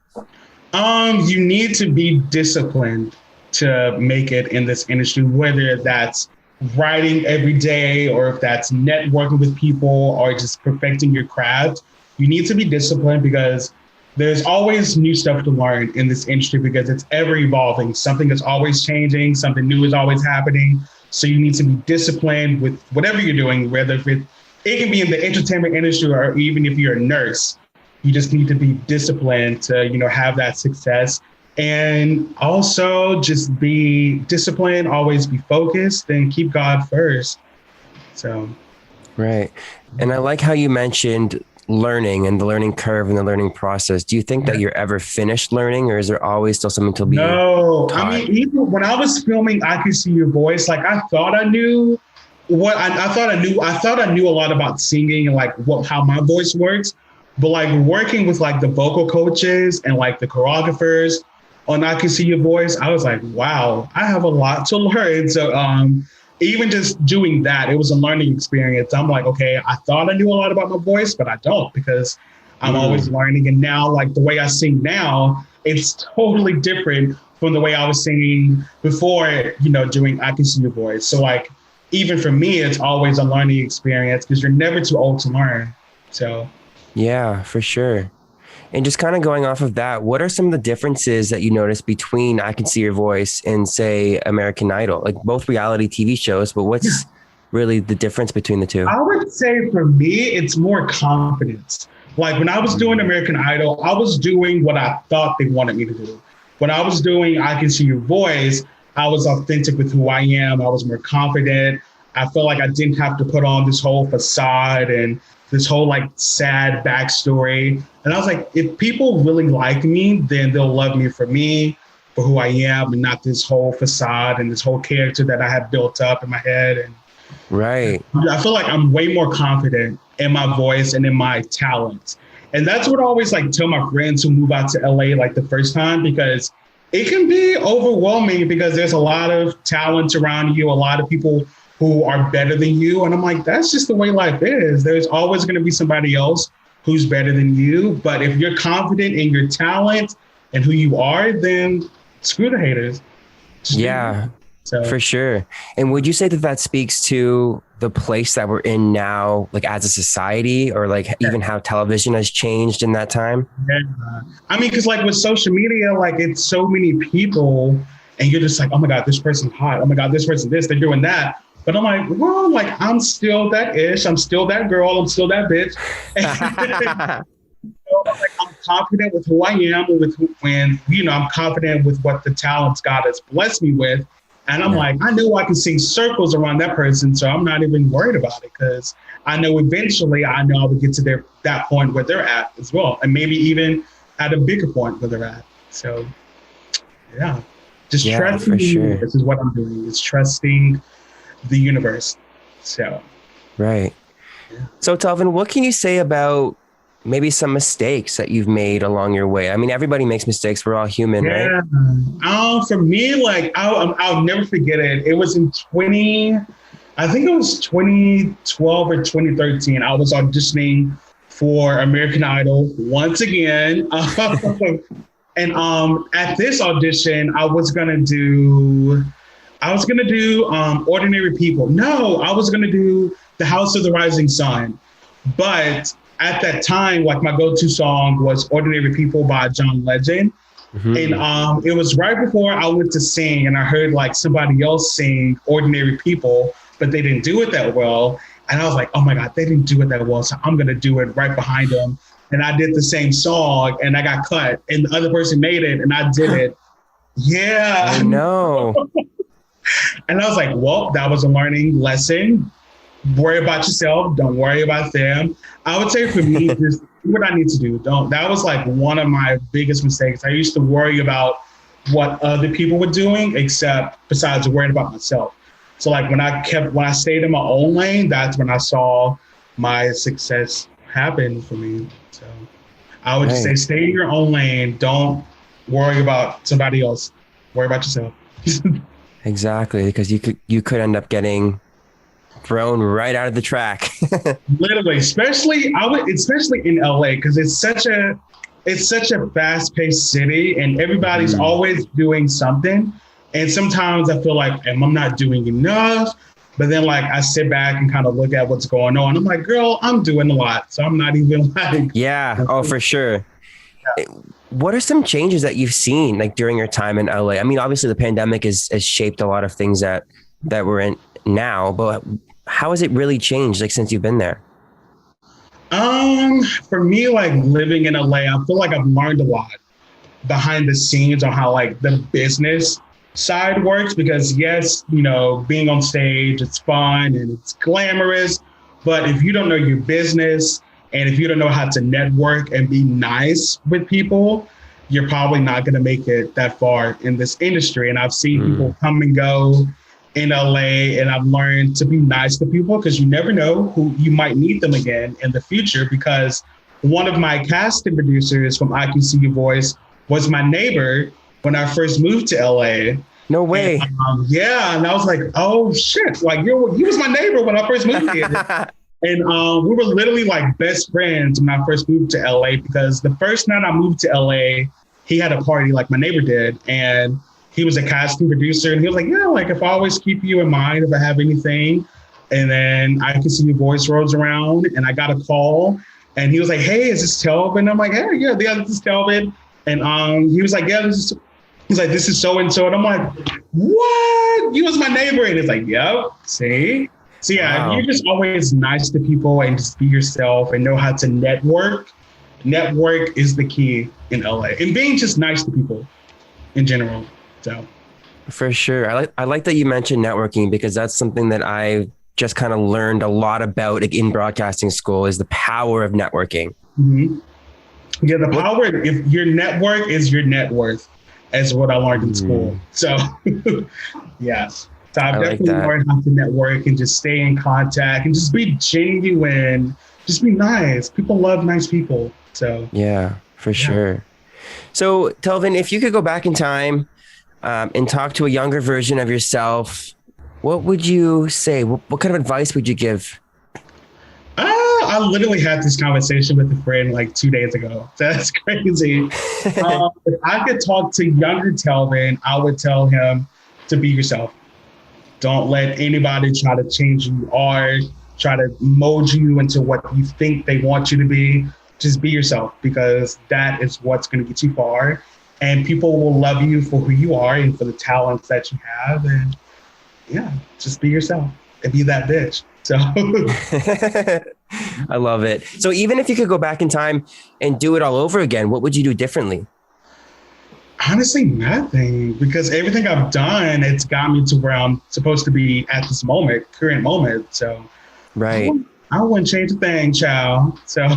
You need to be disciplined to make it in this industry, whether that's writing every day or if that's networking with people or just perfecting your craft. You need to be disciplined because there's always new stuff to learn in this industry because it's ever evolving. Something is always changing. Something new is always happening. So you need to be disciplined with whatever you're doing, whether it can be in the entertainment industry or even if you're a nurse. You just need to be disciplined to, you know, have that success. And also just be disciplined, always be focused, and keep God first. So. Right. And I like how you mentioned learning and the learning curve and the learning process. Do you think that you're ever finished learning, or is there always still something to be No, taught? I mean, even when I was filming I Can See Your Voice, like I thought I knew what I thought I knew a lot about singing and like how my voice works, but like working with like the vocal coaches and like the choreographers on I Can See Your Voice, I was like, wow, I have a lot to learn. So even just doing that, it was a learning experience. I'm like, okay, I thought I knew a lot about my voice, but I don't, because I'm always learning. And now, like the way I sing now, it's totally different from the way I was singing before, you know, doing I Can See Your Voice. So like, even for me, it's always a learning experience because you're never too old to learn. So. Yeah, for sure. And just kind of going off of that, what are some of the differences that you notice between I Can See Your Voice and, say, American Idol? Like both reality TV shows, but what's really the difference between the two? I would say for me, it's more confidence. Like when I was doing American Idol, I was doing what I thought they wanted me to do. When I was doing I Can See Your Voice, I was authentic with who I am. I was more confident. I felt like I didn't have to put on this whole facade and this whole like sad backstory. And I was like, if people really like me, then they'll love me for who I am, and not this whole facade and this whole character that I had built up in my head. And right. I feel like I'm way more confident in my voice and in my talent. And that's what I always like tell my friends who move out to LA like the first time, because it can be overwhelming because there's a lot of talent around you, a lot of people who are better than you. And I'm like, that's just the way life is. There's always going to be somebody else who's better than you. But if you're confident in your talent and who you are, then screw the haters. Yeah, for sure. And would you say that speaks to the place that we're in now, like as a society, or like even how television has changed in that time? Yeah. I mean, because like with social media, like it's so many people, and you're just like, oh my God, this person's hot. Oh my God, this person, this, they're doing that. But I'm like, well, like I'm still that ish. I'm still that girl. I'm still that bitch. So, like, I'm confident with who I am, and I'm confident with what the talents God has blessed me with. And I'm like, I know I can see circles around that person, so I'm not even worried about it because I know eventually I would get to that point where they're at as well, and maybe even at a bigger point where they're at. So, yeah, just trusting the universe is what I'm doing. It's trusting the universe. So, right. Yeah. So, Telvin, what can you say about maybe some mistakes that you've made along your way? I mean, everybody makes mistakes. We're all human, right? For me, like I'll never forget it. It was in 2012 or 2013. I was auditioning for American Idol once again. And at this audition, I was gonna do Ordinary People. No, I was gonna do The House of the Rising Sun. But at that time, like my go-to song was Ordinary People by John Legend. Mm-hmm. And it was right before I went to sing, and I heard like somebody else sing Ordinary People, but they didn't do it that well. And I was like, oh my God, they didn't do it that well. So I'm going to do it right behind them. And I did the same song and I got cut, and the other person made it and I did it. Yeah. I know. And I was like, well, that was a learning lesson. Worry about yourself. Don't worry about them. I would say for me, just do what I need to do. That was like one of my biggest mistakes. I used to worry about what other people were doing, besides worrying about myself. So like when I stayed in my own lane, that's when I saw my success happen for me. So I would just say, stay in your own lane. Don't worry about somebody else. Worry about yourself. Exactly, because you could end up getting thrown right out of the track. Literally, especially in LA, because it's such a fast-paced city, and everybody's always doing something. And sometimes I feel like I'm not doing enough. But then like I sit back and kind of look at what's going on. I'm like, girl, I'm doing a lot. So I'm not even like. Yeah. Oh, for sure. Yeah. What are some changes that you've seen like during your time in LA? I mean, obviously the pandemic has shaped a lot of things that we're in now, but how has it really changed like since you've been there? For me, like living in LA, I feel like I've learned a lot behind the scenes on how like the business side works, because yes, being on stage, it's fun and it's glamorous, but if you don't know your business and if you don't know how to network and be nice with people, you're probably not going to make it that far in this industry. And I've seen people come and go in LA, and I've learned to be nice to people because you never know who you might meet them again in the future. Because one of my casting producers from I Can See Your Voice was my neighbor when I first moved to LA. No way. And, yeah. And I was like, oh shit, like he was my neighbor when I first moved here. And we were literally like best friends when I first moved to LA, because the first night I moved to LA, he had a party like my neighbor did. And he was a casting producer, and he was like, yeah, like if I always keep you in mind if I have anything. And then I Can See Your Voice rolls around, and I got a call, and he was like, hey, is this Telvin? I'm like, hey, yeah, this is Telvin. And he was like, yeah, he's like, this is so-and-so. And I'm like, what? You was my neighbor. And it's like, yep, see? So yeah, You're just always nice to people and just be yourself and know how to network. Network is the key in LA, and being just nice to people in general. So for sure. I like that you mentioned networking, because that's something that I've just kind of learned a lot about in broadcasting school, is the power of networking. Mm-hmm. Yeah, the power, if your network is your net worth, is what I learned in school. So, yeah. So I've definitely learned how to network and just stay in contact and just be genuine, just be nice. People love nice people. So, yeah, for sure. So, Telvin, if you could go back in time and talk to a younger version of yourself, what would you say? What kind of advice would you give? I literally had this conversation with a friend like 2 days ago. That's crazy. If I could talk to younger Telvin, I would tell him to be yourself. Don't let anybody try to change who you are, try to mold you into what you think they want you to be. Just be yourself, because that is what's going to get you far. And people will love you for who you are and for the talents that you have. And yeah, just be yourself and be that bitch. So I love it. So even if you could go back in time and do it all over again, what would you do differently? honestly, nothing, because everything I've done, it's got me to where I'm supposed to be at this current moment. So right. I wouldn't change a thing, child. So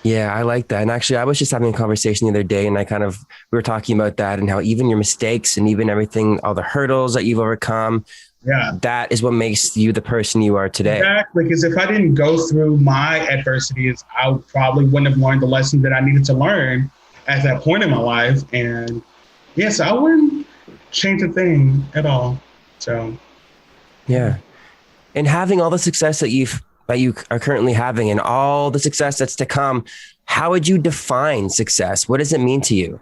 yeah, I like that. And actually, I was just having a conversation the other day, and we were talking about that and how even your mistakes and even everything, all the hurdles that you've overcome, yeah, that is what makes you the person you are today. Exactly. Because if I didn't go through my adversities, I probably wouldn't have learned the lesson that I needed to learn at that point in my life. And yes, I wouldn't change a thing at all. So, yeah. And having all the success that you are currently having and all the success that's to come, how would you define success? What does it mean to you?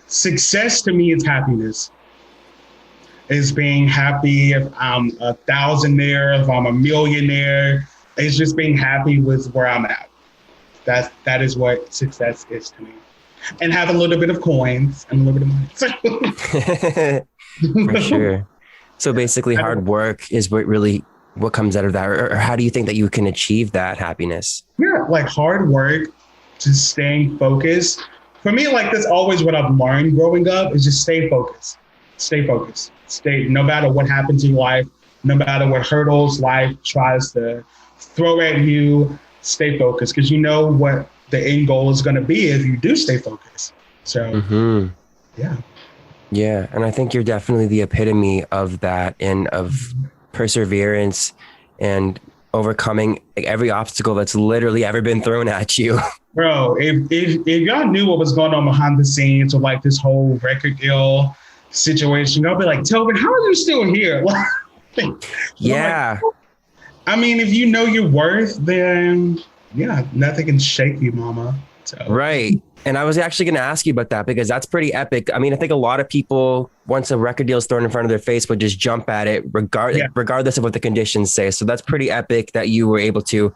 Success to me is happiness. Is being happy. If I'm a thousandaire, if I'm a millionaire, it's just being happy with where I'm at. That is what success is to me. And have a little bit of coins and a little bit of money. For sure. So basically hard work is what comes out of that. Or how do you think that you can achieve that happiness? Yeah, like hard work, just staying focused. For me, like that's always what I've learned growing up is just stay focused. Stay focused. No matter what happens in life, no matter what hurdles life tries to throw at you, stay focused, because you know what the end goal is going to be if you do stay focused. So, yeah. Yeah. And I think you're definitely the epitome of that and of perseverance and overcoming every obstacle that's literally ever been thrown at you. Bro, if y'all knew what was going on behind the scenes of like this whole record deal situation, I'll be like, Telvin, how are you still here? Yeah. Like, I mean, if you know your worth, then yeah, nothing can shake you, mama. So. Right. And I was actually going to ask you about that because that's pretty epic. I mean, I think a lot of people, once a record deal is thrown in front of their face, would just jump at it regardless of what the conditions say. So that's pretty epic that you were able to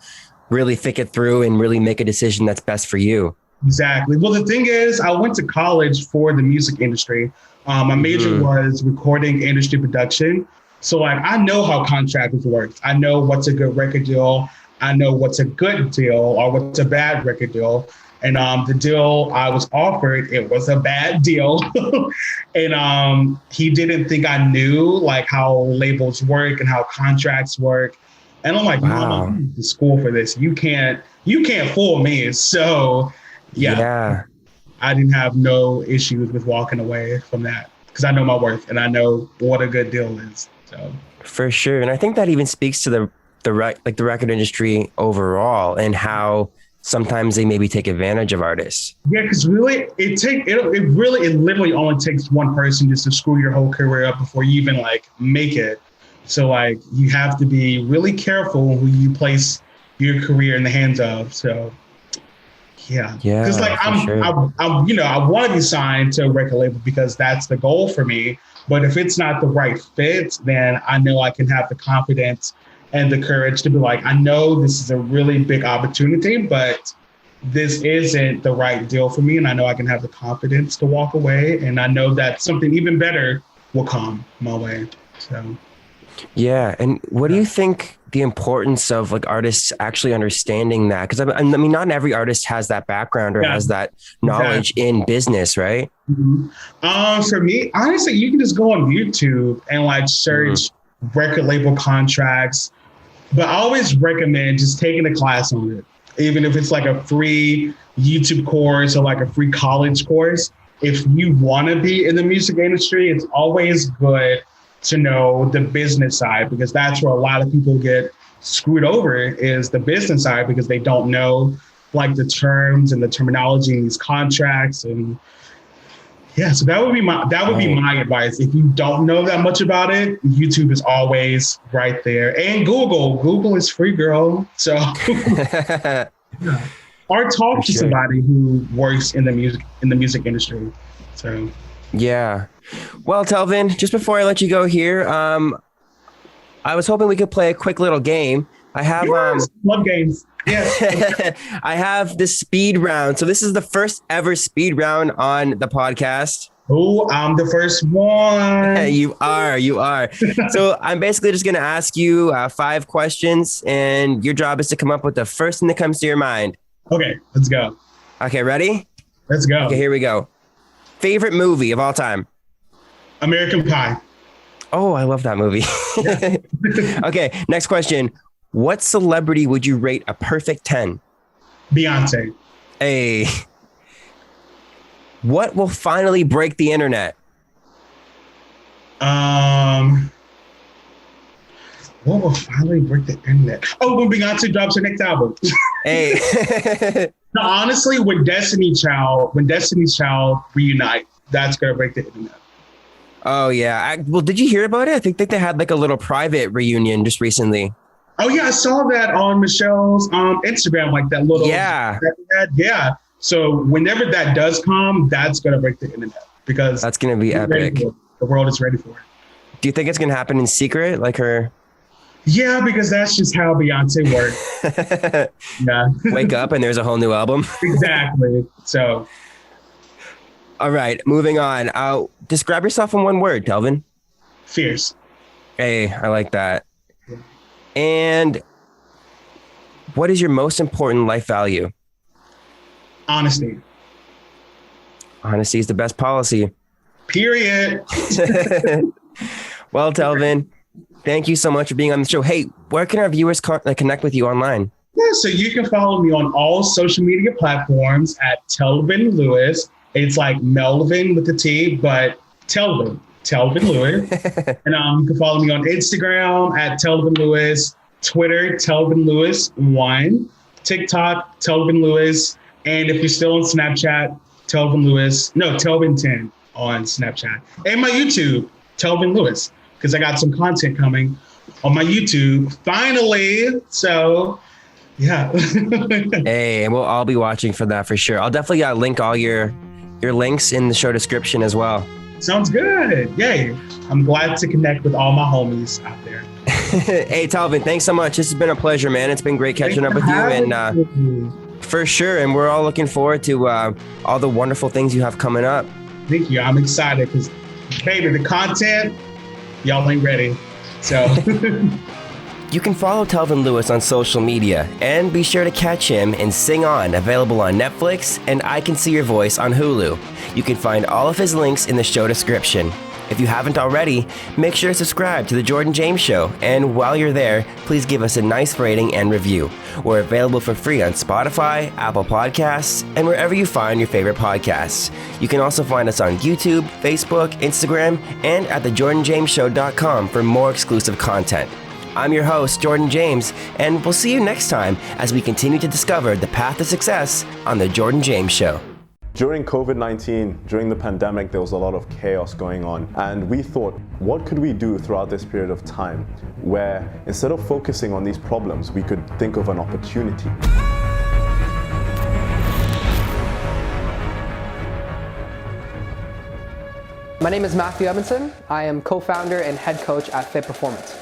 really think it through and really make a decision that's best for you. Exactly. Well, the thing is, I went to college for the music industry. My major was recording industry production. So like, I know how contracts work. I know what's a good record deal. I know what's a good deal or what's a bad record deal. And the deal I was offered, it was a bad deal. And he didn't think I knew like how labels work and how contracts work. And I'm like, wow. Mom, I'm in school for this. You can't fool me. So yeah. I didn't have no issues with walking away from that because I know my worth and I know what a good deal is. So for sure. And I think that even speaks to the record industry overall and how sometimes they maybe take advantage of artists. Yeah, because really it literally only takes one person just to screw your whole career up before you even like make it. So like you have to be really careful who you place your career in the hands of. So yeah. Because like I want to be signed to a record label because that's the goal for me. But if it's not the right fit, then I know I can have the confidence and the courage to be like, I know this is a really big opportunity, but this isn't the right deal for me. And I know I can have the confidence to walk away. And I know that something even better will come my way. So. Yeah. And what do you think the importance of like artists actually understanding that? Because I mean, not every artist has that background or has that knowledge in business, right? Mm-hmm. For me, honestly, you can just go on YouTube and like search record label contracts. But I always recommend just taking a class on it, even if it's like a free YouTube course or like a free college course. If you want to be in the music industry, it's always good to know the business side, because that's where a lot of people get screwed over is the business side, because they don't know like the terms and the terminology in these contracts. And yeah, so that would be my advice. If you don't know that much about it, YouTube is always right there. And Google is free, girl. So or talk to somebody who works in the music industry. So Yeah. Well, Telvin, just before I let you go here, I was hoping we could play a quick little game. I have Yes, love games. Yes. I have the speed round. So this is the first ever speed round on the podcast. Oh, I'm the first one. You are. So I'm basically just going to ask you 5 questions, and your job is to come up with the first thing that comes to your mind. Okay, let's go. Okay, ready? Let's go. Okay, here we go. Favorite movie of all time? American Pie. Oh, I love that movie. Okay, next question. What celebrity would you rate a perfect 10? Beyonce. Hey. What will finally break the internet? What will finally break the internet? Oh, when Beyonce drops her next album. Hey. No, honestly, when Destiny's Child reunite, that's gonna break the internet. Oh yeah. Well, did you hear about it? I think they had like a little private reunion just recently. Oh yeah, I saw that on Michelle's Instagram, like that little yeah. So whenever that does come, that's gonna break the internet because that's gonna be epic. The world is ready for it. Do you think it's gonna happen in secret, like her? Yeah, because that's just how Beyonce works. Yeah. Wake up and there's a whole new album. Exactly. So. All right, moving on. Describe yourself in one word, Telvin. Fierce. Hey, I like that. Yeah. And what is your most important life value? Honesty. Honesty is the best policy. Period. Well, Telvin, thank you so much for being on the show. Hey, where can our viewers connect with you online? Yeah, so you can follow me on all social media platforms at Telvin Lewis. It's like Melvin with the T, but Telvin Lewis. And you can follow me on Instagram at Telvin Lewis, Twitter, Telvin Lewis 1, TikTok, Telvin Lewis. And if you're still on Snapchat, Telvin 10 on Snapchat. And my YouTube, Telvin Lewis, because I got some content coming on my YouTube finally. So yeah. Hey, and we'll all be watching for that for sure. I'll definitely link all your links in the show description as well. Sounds good. Yay. I'm glad to connect with all my homies out there. Hey, Telvin, thanks so much. This has been a pleasure, man. It's been great catching up with you. And for sure. And we're all looking forward to all the wonderful things you have coming up. Thank you. I'm excited because, baby, the content, y'all ain't ready. So... You can follow Telvin Lewis on social media and be sure to catch him in Sing On, available on Netflix, and I Can See Your Voice on Hulu. You can find all of his links in the show description. If you haven't already, make sure to subscribe to The Jordan James Show, and while you're there, please give us a nice rating and review. We're available for free on Spotify, Apple Podcasts, and wherever you find your favorite podcasts. You can also find us on YouTube, Facebook, Instagram, and at thejordanjamesshow.com for more exclusive content. I'm your host, Jordan James, and we'll see you next time as we continue to discover the path to success on The Jordan James Show. During COVID-19, during the pandemic, there was a lot of chaos going on. And we thought, what could we do throughout this period of time where instead of focusing on these problems, we could think of an opportunity. My name is Matthew Evanson. I am co-founder and head coach at F.I.T Performance.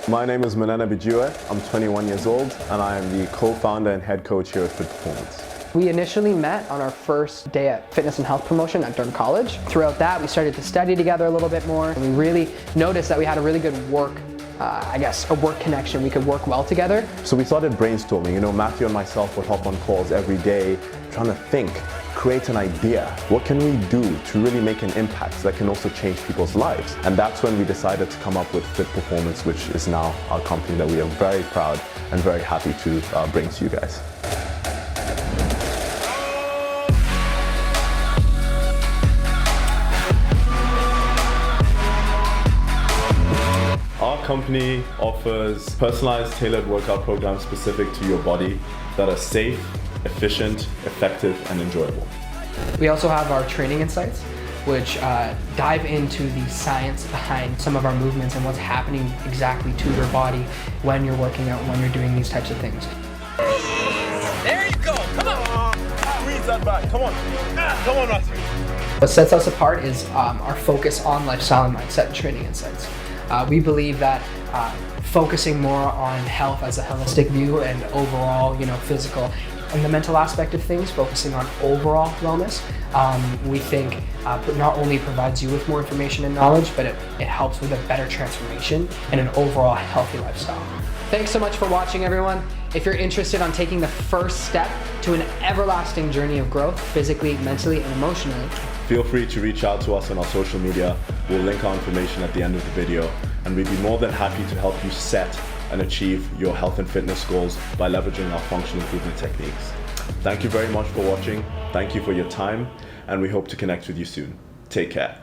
My name is Manana Bijue. I'm 21 years old, and I am the co-founder and head coach here at F.I.T Performance. We initially met on our first day at fitness and health promotion at Durham College. Throughout that, we started to study together a little bit more, and we really noticed that we had a really good work connection. We could work well together. So we started brainstorming. You know, Matthew and myself would hop on calls every day, trying to think, create an idea. What can we do to really make an impact that can also change people's lives? And that's when we decided to come up with F.I.T Performance, which is now our company that we are very proud and very happy to bring to you guys. Our company offers personalized, tailored workout programs specific to your body that are safe, efficient, effective, and enjoyable. We also have our training insights, which dive into the science behind some of our movements and what's happening exactly to your body when you're working out, when you're doing these types of things. There you go, come on! Squeeze that back, come on. Come on, Matthew. What sets us apart is our focus on lifestyle and mindset and training insights. We believe that focusing more on health as a holistic view and overall, physical and the mental aspect of things, focusing on overall wellness, we think not only provides you with more information and knowledge, but it helps with a better transformation and an overall healthy lifestyle. Thanks so much for watching, everyone. If you're interested on taking the first step to an everlasting journey of growth, physically, mentally, and emotionally, feel free to reach out to us on our social media. We'll link our information at the end of the video, and we'd be more than happy to help you set and achieve your health and fitness goals by leveraging our functional improvement techniques. Thank you very much for watching. Thank you for your time, and we hope to connect with you soon. Take care.